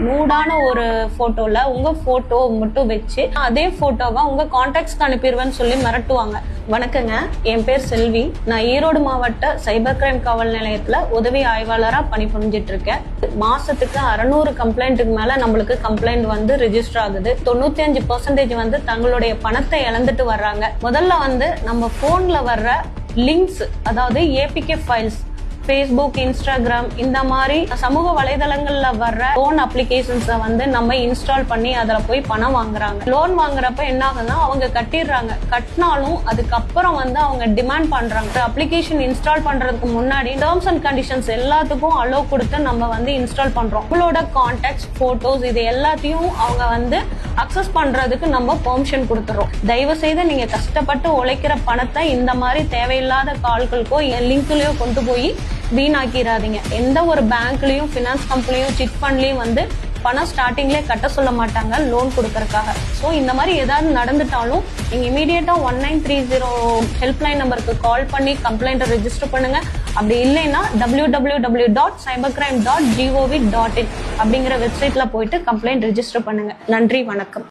நூடான ஒரு போட்டோல உங்க போட்டோ மட்டும் வச்சு அதே போட்டோவை உங்க கான்டாக்ட்ஸ்க்கு அனுப்பிடுவேன்னு சொல்லி மிரட்டுவாங்க. வணக்கங்க, என் பேர் செல்வி. நான் ஈரோடு மாவட்ட சைபர் கிரைம் காவல் நிலையத்துல உதவி ஆய்வாளரா பணிபுரிஞ்சிட்டு இருக்கேன். மாசத்துக்கு 600 கம்ப்ளைண்ட்டுக்கு மேல நம்மளுக்கு கம்ப்ளைண்ட் வந்து ரெஜிஸ்டர் ஆகுது. 95% வந்து தங்களுடைய பணத்தை இழந்துட்டு வர்றாங்க. முதல்ல வந்து நம்ம போன்ல வர்ற லிங்க்ஸ், அதாவது ஏபிகே ஃபைல்ஸ், Facebook, Instagram இந்த மாதிரி சமூக வலைதளங்கள்ல வர்ற லோன் அப்ளிகேஷன்ஸை வந்து நம்ம இன்ஸ்டால் பண்ணி அதுல போய் பணம் வாங்குறாங்க. லோன் வாங்குறப்ப என்ன ஆகுதுன்னா அவங்க கட்டிடுறாங்க. கட்டினாலும் அதுக்கப்புறம் வந்து அவங்க டிமாண்ட் பண்றாங்க. அப்ளிகேஷன் இன்ஸ்டால் பண்றதுக்கு முன்னாடி டேர்ம்ஸ் அண்ட் கண்டிஷன்ஸ் எல்லாத்துக்கும் அலோவ் கொடுத்து நம்ம வந்து இன்ஸ்டால் பண்றோம். உங்களோட கான்டாக்ட்ஸ், போட்டோஸ் இது எல்லாத்தையும் அவங்க வந்து அக்சஸ் பண்றதுக்கு நம்ம பெர்மிஷன் கொடுத்துறோம். தயவு செய்து நீங்க கஷ்டப்பட்டு உழைக்கிற பணத்தை இந்த மாதிரி தேவையில்லாத கால்களுக்கோ லிங்க்லயோ கொண்டு போய் வீணாக்கிறாதீங்க. எந்த ஒரு பேங்க்லயும் பினான்ஸ் கம்பெனியும் சிட் ஃபண்ட்லயும் வந்து பணம் ஸ்டார்டிங்லேயே கட்ட சொல்ல மாட்டாங்க லோன் கொடுக்கறதுக்காக. ஸோ இந்த மாதிரி ஏதாவது நடந்துட்டாலும் நீங்க இமீடியட்டா 1930 ஹெல்ப்லைன் நம்பருக்கு கால் பண்ணி கம்ப்ளைண்ட்டை ரெஜிஸ்டர் பண்ணுங்க. அப்படி இல்லைன்னா www.cybercrime.gov.in அப்படிங்கிற வெப்சைட்ல போயிட்டு கம்ப்ளைண்ட் ரெஜிஸ்டர் பண்ணுங்க. நன்றி, வணக்கம்.